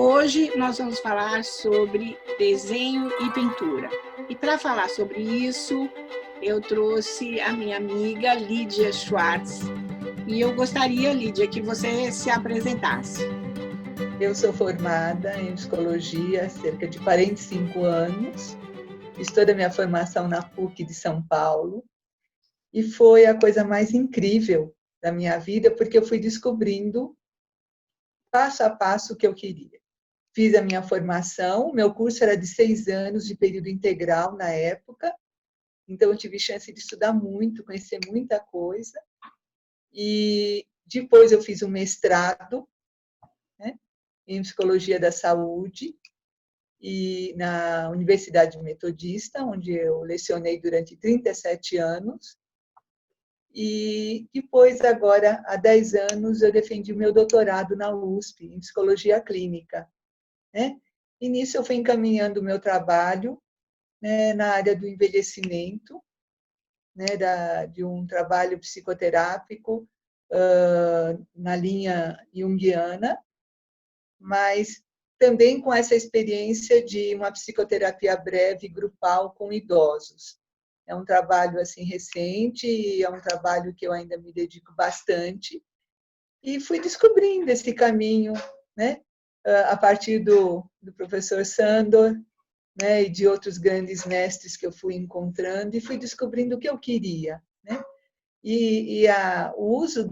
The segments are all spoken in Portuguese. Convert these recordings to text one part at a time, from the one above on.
Hoje nós vamos falar sobre desenho e pintura. E para falar sobre isso, eu trouxe a minha amiga Lídia Schwartz. E eu gostaria, Lídia, que você se apresentasse. Eu sou formada em psicologia há cerca de 45 anos. Fiz toda a minha formação na PUC de São Paulo. E foi a coisa mais incrível da minha vida, porque eu fui descobrindo passo a passo o que eu queria. Fiz a minha formação, meu curso era de 6 anos, de período integral na época, então eu tive chance de estudar muito, conhecer muita coisa. E depois eu fiz um mestrado, né, em psicologia da saúde, e na Universidade Metodista, onde eu lecionei durante 37 anos. E depois, agora, há 10 anos, eu defendi o meu doutorado na USP, em psicologia clínica, né? E nisso eu fui encaminhando o meu trabalho, né, na área do envelhecimento, né, de um trabalho psicoterápico na linha junguiana, mas também com essa experiência de uma psicoterapia breve grupal com idosos. É um trabalho assim recente e é um trabalho que eu ainda me dedico bastante. E fui descobrindo esse caminho, né, a partir do professor Sandor, né, e de outros grandes mestres que eu fui encontrando, e fui descobrindo o que eu queria, né? O uso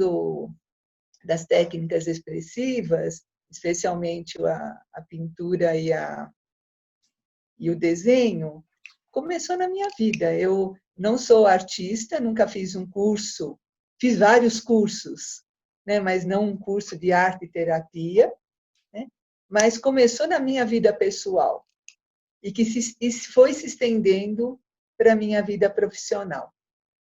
das técnicas expressivas, especialmente a pintura e o desenho, começou na minha vida. Eu não sou artista, nunca fiz um curso, fiz vários cursos, né, mas não um curso de arte e terapia, né, mas começou na minha vida pessoal e que foi se estendendo para a minha vida profissional.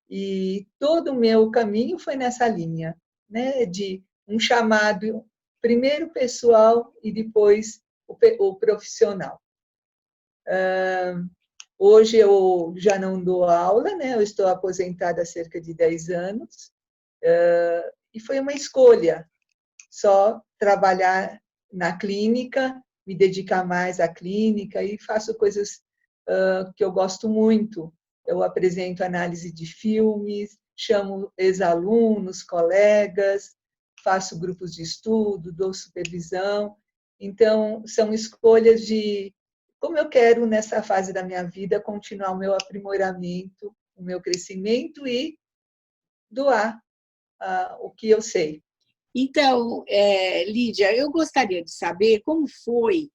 E todo o meu caminho foi nessa linha, né, de um chamado primeiro pessoal e depois o profissional. Hoje eu já não dou aula, né? Eu estou aposentada há cerca de 10 anos, e foi uma escolha só trabalhar na clínica, me dedicar mais à clínica, e faço coisas que eu gosto muito. Eu apresento análise de filmes, chamo ex-alunos, colegas, faço grupos de estudo, dou supervisão. Então, são escolhas de como eu quero, nessa fase da minha vida, continuar o meu aprimoramento, o meu crescimento e doar o que eu sei. Então, Lídia, eu gostaria de saber como foi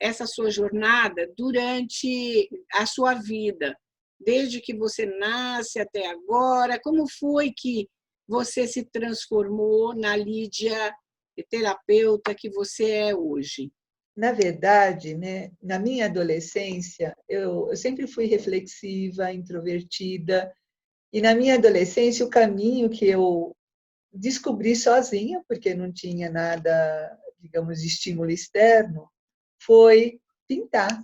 essa sua jornada durante a sua vida, desde que você nasce até agora, como foi que você se transformou na Lídia terapeuta que você é hoje? Na verdade, né, na minha adolescência, eu sempre fui reflexiva, introvertida, e na minha adolescência o caminho que eu descobri sozinha, porque não tinha nada, digamos, de estímulo externo, foi pintar,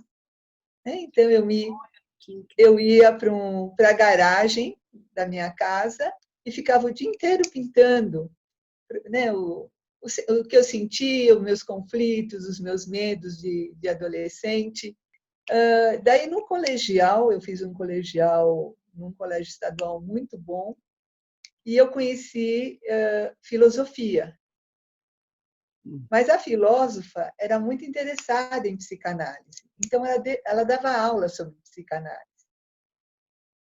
né? Então eu ia para a garagem da minha casa e ficava o dia inteiro pintando, né? O que eu sentia, os meus conflitos, os meus medos de adolescente. Daí, no colegial, eu fiz um colegial num colégio estadual muito bom, e eu conheci filosofia. Mas a filósofa era muito interessada em psicanálise, então ela dava aula sobre psicanálise.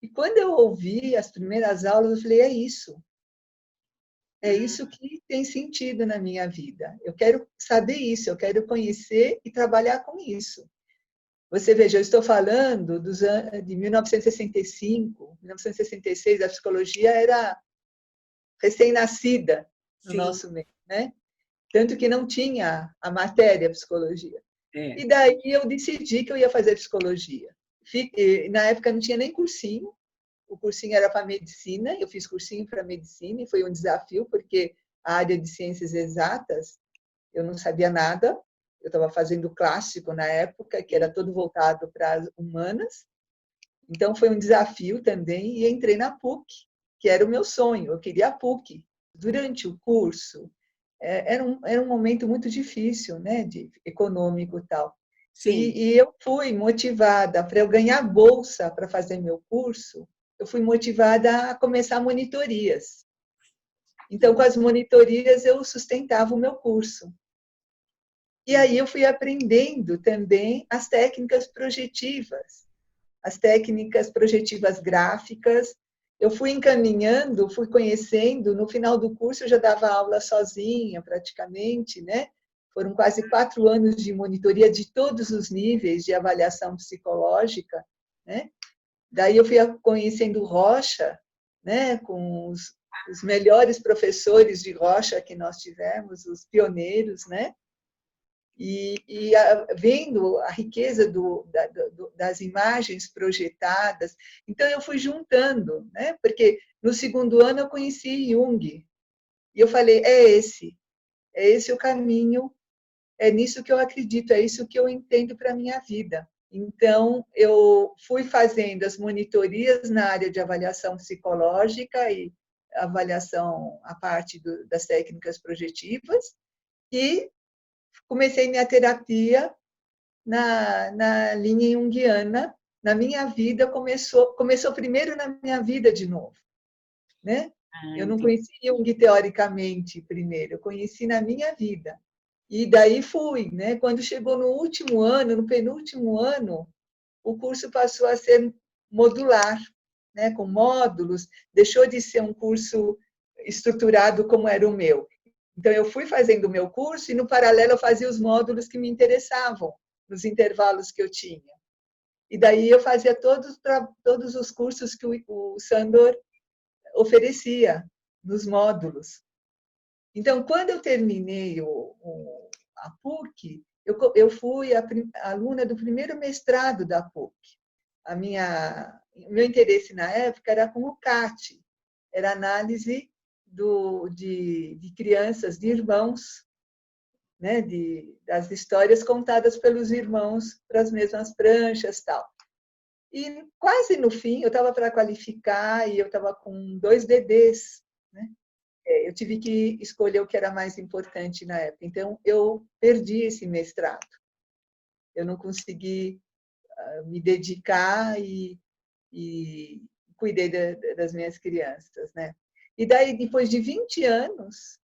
E quando eu ouvi as primeiras aulas, eu falei, é isso que tem sentido na minha vida. Eu quero saber isso, eu quero conhecer e trabalhar com isso. Você veja, eu estou falando de 1965, 1966, a psicologia era recém-nascida no nosso meio, né? Tanto que não tinha a matéria psicologia. E daí eu decidi que eu ia fazer psicologia. Na época não tinha nem cursinho, o cursinho era para medicina, eu fiz cursinho para medicina e foi um desafio, porque a área de ciências exatas eu não sabia nada, eu estava fazendo clássico na época, que era todo voltado para as humanas, então foi um desafio também, e entrei na PUC, que era o meu sonho, eu queria a PUC. Durante o curso, era um momento muito difícil, né, econômico e tal. Sim. E eu fui motivada para eu ganhar bolsa para fazer meu curso, eu fui motivada a começar monitorias. Então, com as monitorias, eu sustentava o meu curso. E aí eu fui aprendendo também as técnicas projetivas gráficas. Eu fui encaminhando, fui conhecendo. No final do curso, eu já dava aula sozinha, praticamente, né? Foram quase 4 anos de monitoria de todos os níveis de avaliação psicológica, né? Daí eu fui conhecendo Rocha, né? Com os melhores professores de Rocha que nós tivemos, os pioneiros, né? Vendo a riqueza das imagens projetadas. Então, eu fui juntando, né? Porque no segundo ano eu conheci Jung, e eu falei, é esse o caminho, é nisso que eu acredito, é isso que eu entendo para a minha vida. Então, eu fui fazendo as monitorias na área de avaliação psicológica e avaliação, a parte das técnicas projetivas, e comecei minha terapia na linha junguiana. Na minha vida, começou primeiro na minha vida de novo, né? Eu não conheci Jung teoricamente primeiro, eu conheci na minha vida. E daí fui, né? Quando chegou no último ano, no penúltimo ano, o curso passou a ser modular, né? Com módulos, deixou de ser um curso estruturado como era o meu. Então, eu fui fazendo o meu curso e, no paralelo, eu fazia os módulos que me interessavam, nos intervalos que eu tinha. E daí eu fazia todos os cursos que o Sandor oferecia nos módulos. Então, quando eu terminei a PUC, eu fui aluna do primeiro mestrado da PUC. O meu interesse na época era com o CAT, era análise de crianças, de irmãos, né, das histórias contadas pelos irmãos para as mesmas pranchas, tal. E quase no fim, eu estava para qualificar e eu estava com 2 bebês, né? Eu tive que escolher o que era mais importante na época. Então, eu perdi esse mestrado. Eu não consegui me dedicar e cuidei das minhas crianças, né? E daí, depois de 20 anos,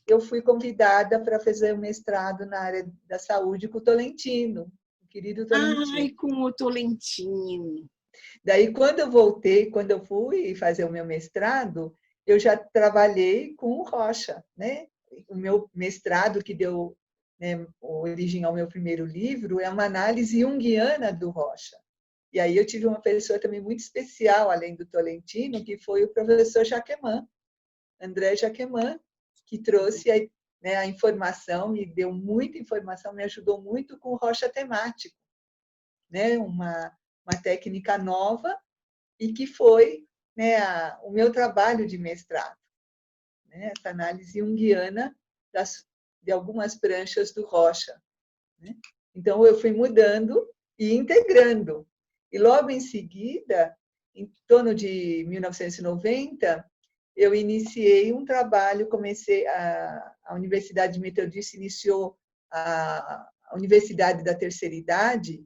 eu fui convidada para fazer o mestrado na área da saúde com o Tolentino, o querido Ai, Tolentino. com o Tolentino. Daí, quando eu voltei, quando eu fui fazer o meu mestrado, eu já trabalhei com o Rocha, né? O meu mestrado, que deu, né, origem ao meu primeiro livro, é uma análise junguiana do Rocha. E aí eu tive uma pessoa também muito especial, além do Tolentino, que foi o professor Jaquemin, André Jaquemin, que trouxe a informação, me deu muita informação, me ajudou muito com o Rocha temático, né? Uma técnica nova e que foi, né, o meu trabalho de mestrado, né? Essa análise junguiana de algumas pranchas do Rocha, né? Então, eu fui mudando e integrando. E logo em seguida, em torno de 1990, eu iniciei um trabalho, comecei a Universidade Metodista iniciou a Universidade da Terceira Idade,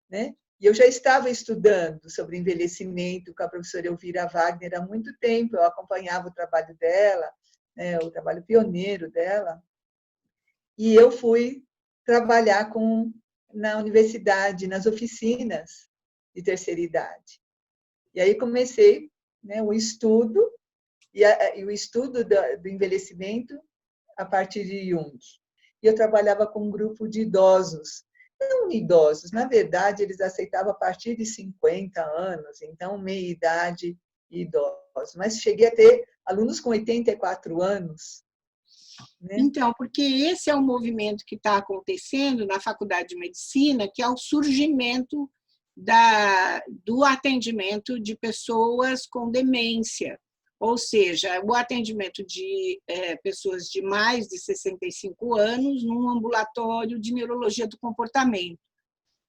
né? E eu já estava estudando sobre envelhecimento com a professora Elvira Wagner há muito tempo, eu acompanhava o trabalho dela, né, o trabalho pioneiro dela, e eu fui trabalhar na universidade, nas oficinas de terceira idade. E aí comecei, né, o estudo, e o estudo do envelhecimento a partir de Jung. E eu trabalhava com um grupo de idosos, não idosos, na verdade, eles aceitavam a partir de 50 anos, então meia-idade e idosos. Mas cheguei a ter alunos com 84 anos. Né? Então, porque esse é o movimento que está acontecendo na Faculdade de Medicina, que é o surgimento do atendimento de pessoas com demência, ou seja, o atendimento de pessoas de mais de 65 anos num ambulatório de neurologia do comportamento.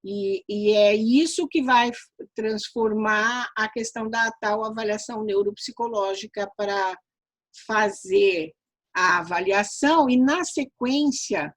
E é isso que vai transformar a questão da tal avaliação neuropsicológica para fazer a avaliação e, na sequência,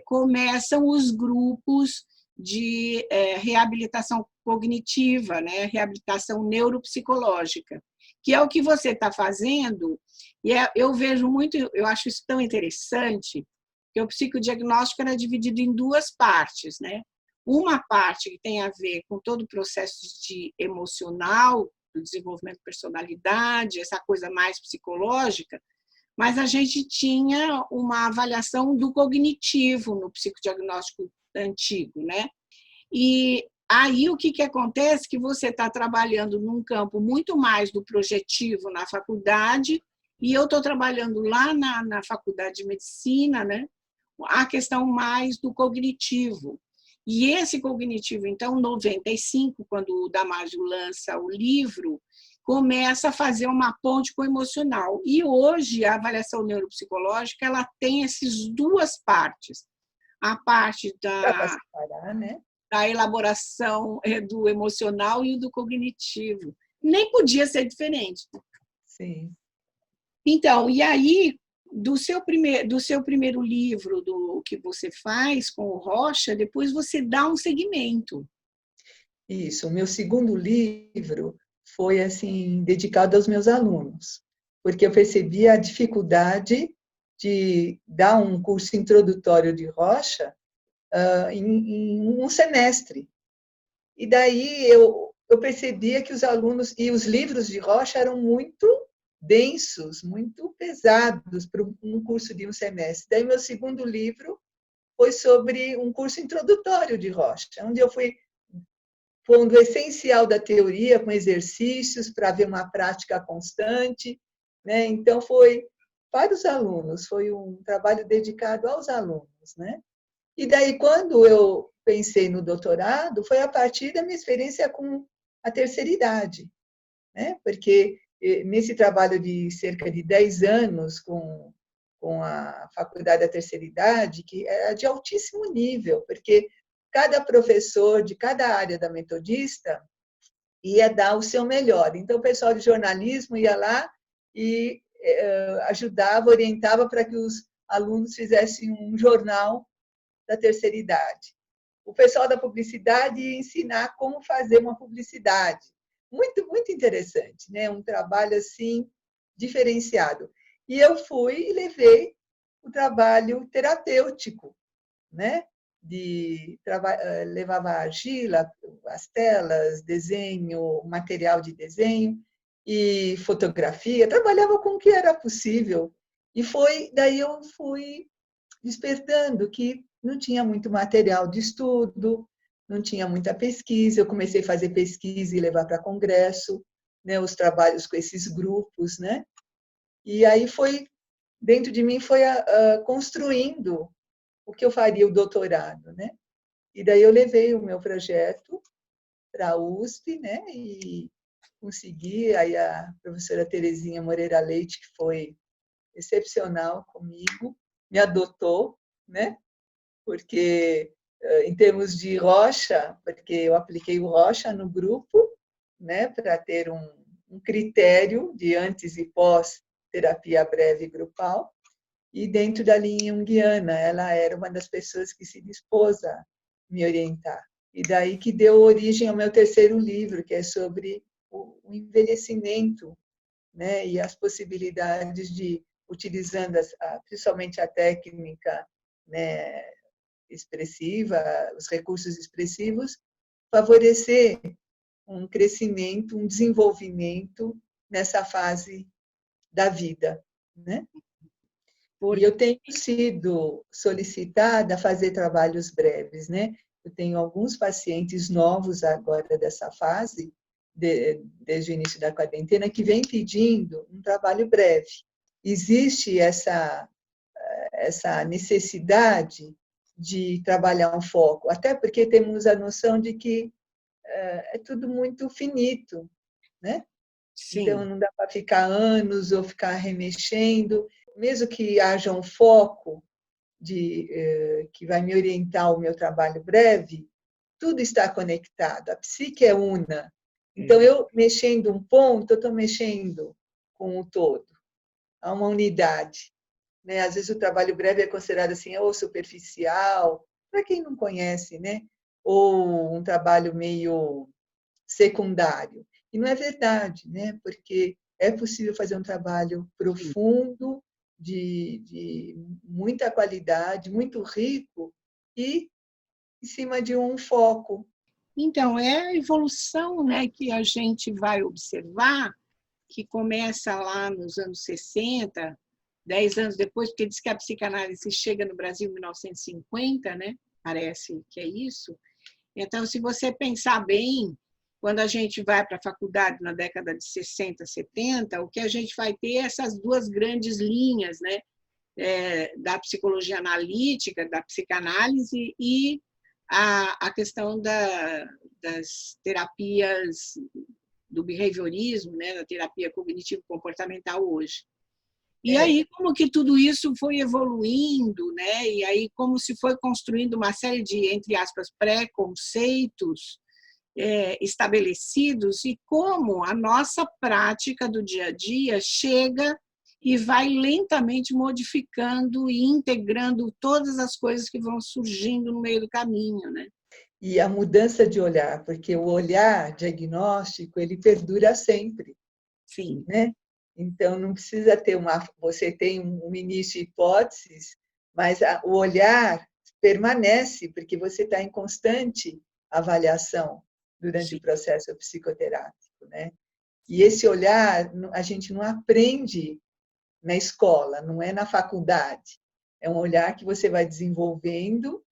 começam os grupos de reabilitação cognitiva, né? Reabilitação neuropsicológica, que é o que você está fazendo, e eu vejo muito, eu acho isso tão interessante, que o psicodiagnóstico era dividido em duas partes, né? Uma parte que tem a ver com todo o processo de emocional, do desenvolvimento de personalidade, essa coisa mais psicológica, mas a gente tinha uma avaliação do cognitivo no psicodiagnóstico antigo, né? E aí o que acontece? Que você está trabalhando num campo muito mais do projetivo na faculdade, e eu estou trabalhando lá na faculdade de medicina, né? A questão mais do cognitivo. E esse cognitivo, então, em 95, quando o Damasio lança o livro, começa a fazer uma ponte com o emocional. E hoje a avaliação neuropsicológica ela tem essas duas partes. A parte Dá para separar, né? da elaboração do emocional e do cognitivo. Nem podia ser diferente. Sim. Então, e aí, do seu primeiro livro, do que você faz com o Rocha, depois você dá um segmento. Isso. O meu segundo livro foi assim dedicado aos meus alunos, porque eu percebi a dificuldade de dar um curso introdutório de Rocha em um semestre. E daí eu percebia que os alunos e os livros de Rocha eram muito densos, muito pesados para um curso de um semestre. Daí meu segundo livro foi sobre um curso introdutório de Rocha, onde eu fui pondo o essencial da teoria com exercícios para ver uma prática constante, né? Então foi para os alunos, foi um trabalho dedicado aos alunos, né? E daí quando eu pensei no doutorado, foi a partir da minha experiência com a terceira idade, né? Porque nesse trabalho de cerca de 10 anos com a Faculdade da Terceira Idade, que era de altíssimo nível, porque cada professor de cada área da Metodista ia dar o seu melhor. Então, o pessoal de jornalismo ia lá e ajudava, orientava para que os alunos fizessem um jornal da terceira idade. O pessoal da publicidade ia ensinar como fazer uma publicidade. Muito, muito interessante, né? Um trabalho assim diferenciado. E eu fui e levei o trabalho terapêutico, né? Levava argila, as telas, desenho, material de desenho e fotografia, trabalhava com o que era possível. E foi daí eu fui despertando que não tinha muito material de estudo, não tinha muita pesquisa. Eu comecei a fazer pesquisa e levar para congresso, né, os trabalhos com esses grupos, né? E aí foi dentro de mim foi construindo o que eu faria o doutorado, né? E daí eu levei o meu projeto para a USP, né? E consegui. Aí a professora Terezinha Moreira Leite, que foi excepcional comigo, me adotou, né? Porque em termos de Rocha, porque eu apliquei o Rocha no grupo, né? Para ter um critério de antes e pós terapia breve grupal. E dentro da linha junguiana, ela era uma das pessoas que se dispôs a me orientar. E daí que deu origem ao meu terceiro livro, que é sobre o envelhecimento, né? E as possibilidades de, utilizando principalmente a técnica, né, expressiva, os recursos expressivos, favorecer um crescimento, um desenvolvimento nessa fase da vida, né? E eu tenho sido solicitada a fazer trabalhos breves, né? Eu tenho alguns pacientes novos agora dessa fase, desde o início da quarentena, que vêm pedindo um trabalho breve. Existe essa necessidade de trabalhar um foco, até porque temos a noção de que é tudo muito finito, né? Sim. Então, não dá para ficar anos ou ficar remexendo. Mesmo que haja um foco que vai me orientar o meu trabalho breve, tudo está conectado. A psique é una. Então, eu mexendo um ponto, eu estou mexendo com o todo. a uma unidade, né? Às vezes o trabalho breve é considerado assim, ou superficial, para quem não conhece, né? Ou um trabalho meio secundário. E não é verdade, né? Porque é possível fazer um trabalho profundo, de muita qualidade, muito rico, e em cima de um foco. Então, é a evolução, né, que a gente vai observar, que começa lá nos anos 60, 10 anos depois, porque diz que a psicanálise chega no Brasil em 1950, né? Parece que é isso. Então, se você pensar bem, quando a gente vai para a faculdade na década de 60, 70, o que a gente vai ter é essas duas grandes linhas, né? Da psicologia analítica, da psicanálise e a questão das terapias do behaviorismo, né? Da terapia cognitivo-comportamental hoje. E aí, como que tudo isso foi evoluindo, né? E aí, como se foi construindo uma série de, entre aspas, preconceitos estabelecidos e como a nossa prática do dia a dia chega e vai lentamente modificando e integrando todas as coisas que vão surgindo no meio do caminho, né? E a mudança de olhar, porque o olhar diagnóstico, ele perdura sempre, Sim. né? Então, não precisa ter você tem um início de hipóteses, mas o olhar permanece, porque você está em constante avaliação durante Sim. o processo psicoterápico, né? E esse olhar, a gente não aprende na escola, não é na faculdade. É um olhar que você vai desenvolvendo,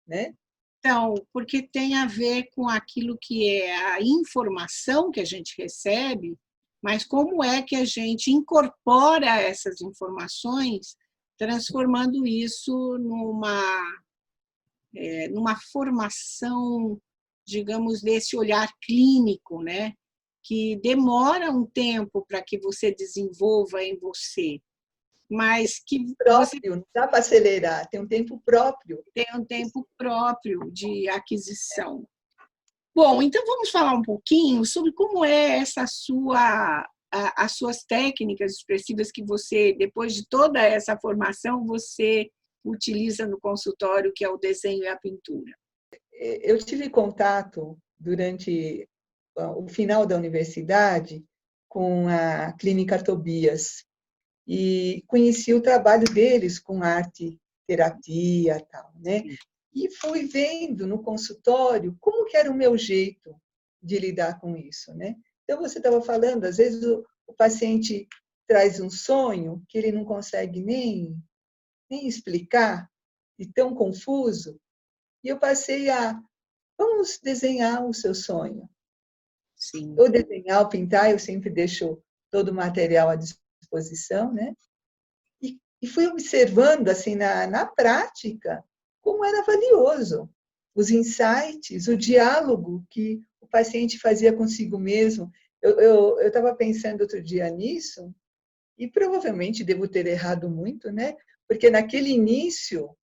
né? Então, porque tem a ver com aquilo que é a informação que a gente recebe, mas como é que a gente incorpora essas informações, transformando isso numa formação, digamos, desse olhar clínico, né? Que demora um tempo para que você desenvolva em você, mas que você Próprio, não dá para acelerar, tem um tempo próprio. tem um tempo próprio de aquisição. Bom, então vamos falar um pouquinho sobre como é essa as suas técnicas expressivas que você, depois de toda essa formação, você utiliza no consultório, que é o desenho e a pintura. Eu tive contato durante o final da universidade com a Clínica Tobias e conheci o trabalho deles com arte, terapia, tal, né? E fui vendo no consultório como que era o meu jeito de lidar com isso, né? Então você estava falando, às vezes o paciente traz um sonho que ele não consegue nem explicar, e tão confuso, e eu passei vamos desenhar o seu sonho. Sim. Ou desenhar ou pintar, eu sempre deixo todo o material à disposição, né? E fui observando, assim, na prática, como era valioso os insights, o diálogo que o paciente fazia consigo mesmo. Eu estava pensando outro dia nisso, e provavelmente devo ter errado muito, né? Porque naquele início,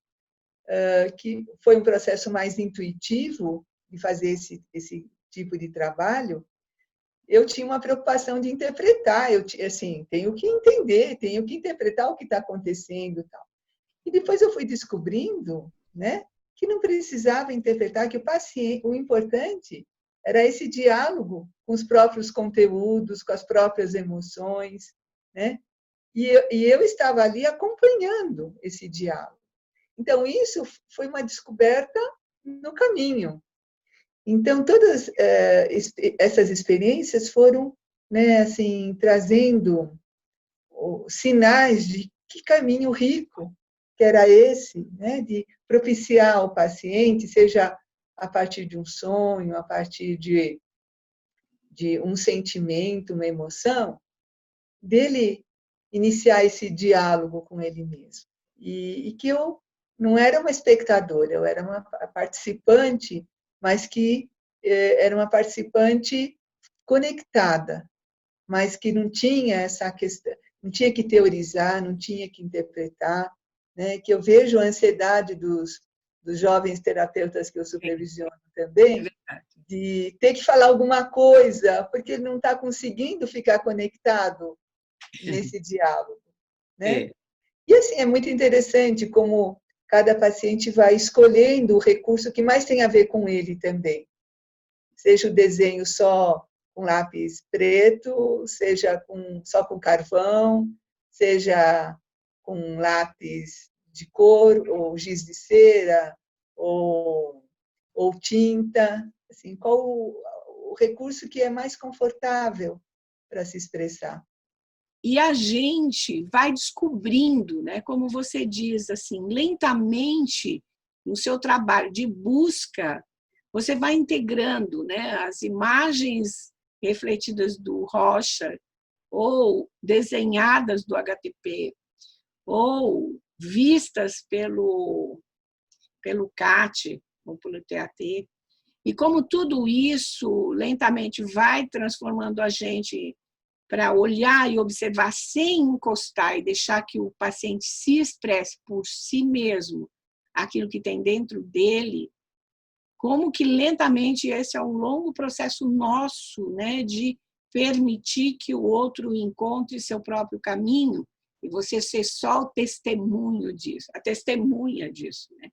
que foi um processo mais intuitivo de fazer esse tipo de trabalho, eu tinha uma preocupação de interpretar, assim, tenho que entender, tenho que interpretar o que está acontecendo, tal. E depois eu fui descobrindo, né, que não precisava interpretar, que o paciente, o importante era esse diálogo com os próprios conteúdos, com as próprias emoções, né? E eu estava ali acompanhando esse diálogo. Então, isso foi uma descoberta no caminho. Então, todas essas experiências foram, né, assim, trazendo sinais de que caminho rico que era esse, né, de propiciar ao paciente, seja a partir de um sonho, a partir de um sentimento, uma emoção, dele iniciar esse diálogo com ele mesmo. E que eu não era uma espectadora, eu era uma participante, mas que era uma participante conectada, mas que não tinha essa questão, não tinha que teorizar, não tinha que interpretar, né? Que eu vejo a ansiedade dos jovens terapeutas que eu supervisiono também, de ter que falar alguma coisa, porque ele não está conseguindo ficar conectado nesse diálogo. né? É. E assim, é muito interessante como cada paciente vai escolhendo o recurso que mais tem a ver com ele também. Seja o desenho só com lápis preto, seja só com carvão, seja com lápis de cor, ou giz de cera, ou tinta. Assim, qual o recurso que é mais confortável para se expressar. E a gente vai descobrindo, né, como você diz, assim, lentamente, no seu trabalho de busca, você vai integrando, né, as imagens refletidas do Rocha ou desenhadas do HTP ou vistas pelo CAT ou pelo TAT. E como tudo isso lentamente vai transformando a gente para olhar e observar sem encostar e deixar que o paciente se expresse por si mesmo aquilo que tem dentro dele, como que lentamente esse é um longo processo nosso, né, de permitir que o outro encontre seu próprio caminho e você ser só o testemunho disso, a testemunha disso, né?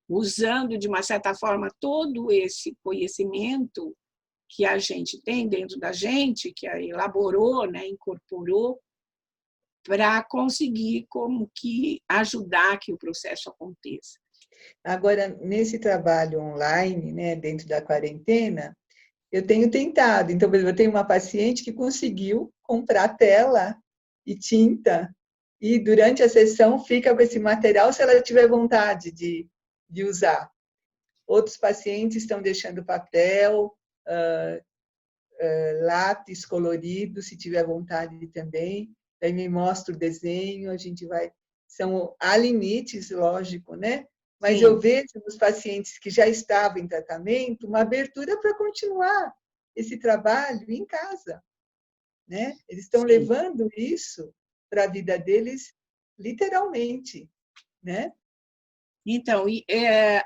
Usando, de uma certa forma, todo esse conhecimento que a gente tem dentro da gente, que elaborou, né, incorporou, para conseguir como que ajudar que o processo aconteça. Agora, nesse trabalho online, né, dentro da quarentena, eu tenho tentado. Então, por exemplo, eu tenho uma paciente que conseguiu comprar tela e tinta e durante a sessão fica com esse material se ela tiver vontade de usar. Outros pacientes estão deixando papel, lápis colorido, se tiver vontade também. Daí me mostra o desenho, a gente vai... Há limites, lógico, né? Mas Sim. eu vejo nos pacientes que já estavam em tratamento uma abertura para continuar esse trabalho em casa, né? Eles estão levando isso para a vida deles literalmente, né? Então,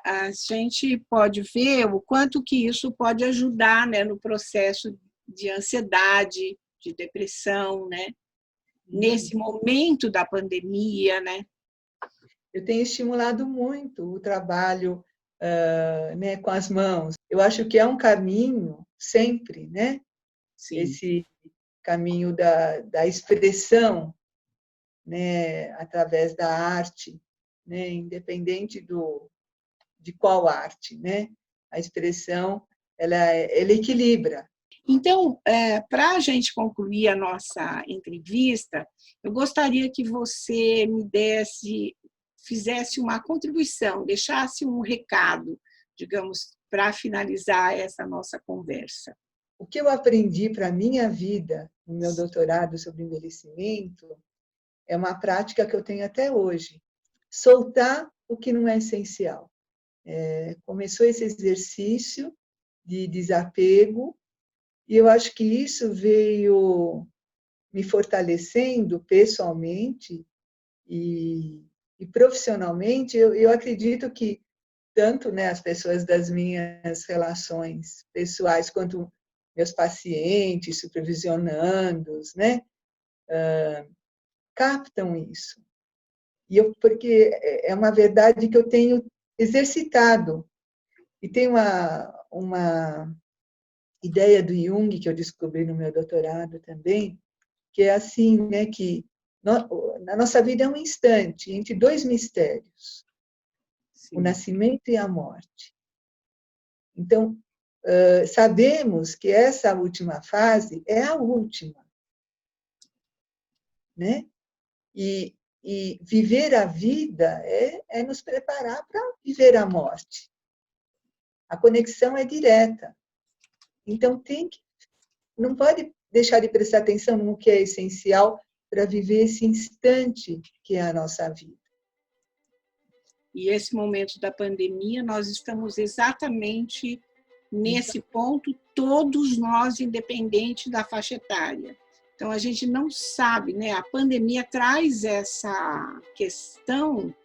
a gente pode ver o quanto que isso pode ajudar, né, no processo de ansiedade, de depressão, né? Nesse momento da pandemia, né? Eu tenho estimulado muito o trabalho né, com as mãos. Eu acho que é um caminho sempre, né? Sim. Esse caminho da expressão, né, através da arte, né, independente de qual arte, né? A expressão ela equilibra. Então, para a gente concluir a nossa entrevista, eu gostaria que você fizesse uma contribuição, deixasse um recado, digamos, para finalizar essa nossa conversa. O que eu aprendi para a minha vida, no meu doutorado sobre envelhecimento, é uma prática que eu tenho até hoje. Soltar o que não é essencial. Começou esse exercício de desapego e eu acho que isso veio me fortalecendo pessoalmente e profissionalmente. Eu acredito que tanto, né, as pessoas das minhas relações pessoais quanto meus pacientes, supervisionandos, né, captam isso. Porque é uma verdade que eu tenho exercitado. E tem uma ideia do Jung que eu descobri no meu doutorado também, que é assim, né, que na nossa vida é um instante entre dois mistérios, Sim. o nascimento e a morte. Então, sabemos que essa última fase é a última, né? E viver a vida é nos preparar para viver a morte. A conexão é direta. Então, não pode deixar de prestar atenção no que é essencial para viver esse instante que é a nossa vida. E esse momento da pandemia, nós estamos exatamente nesse ponto, todos nós, independente da faixa etária. Então, a gente não sabe, né? A pandemia traz essa questão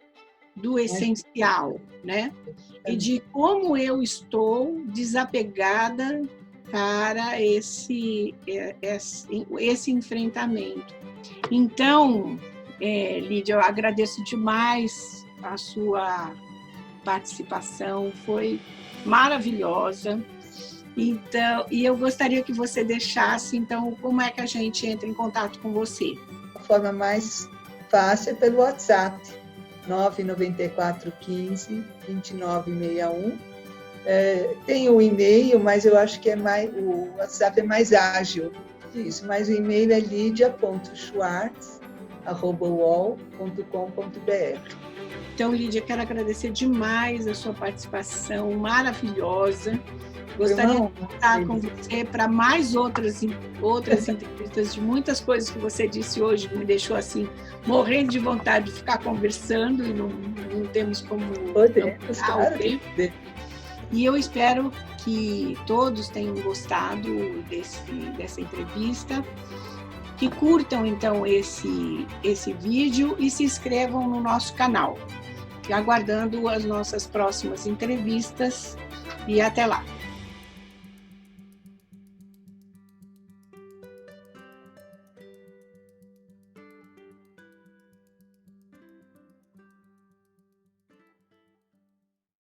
do essencial, né? E de como eu estou desapegada para esse enfrentamento. Então, Lídia, eu agradeço demais a sua participação, foi maravilhosa. Então, e eu gostaria que você deixasse, então, como é que a gente entra em contato com você? A forma mais fácil é pelo WhatsApp, 99415 2961. Tem o e-mail, mas eu acho que o WhatsApp é mais ágil. Isso, mas o e-mail é lidia.schwartz@uol.com.br. Então, Lídia, quero agradecer demais a sua participação maravilhosa. Gostaria de contar com você para mais outras entrevistas de muitas coisas que você disse hoje, que me deixou assim, morrendo de vontade de ficar conversando e não temos como... Podemos, claro. E eu espero que todos tenham gostado dessa entrevista, que curtam, então, esse vídeo e se inscrevam no nosso canal, aguardando as nossas próximas entrevistas, e até lá!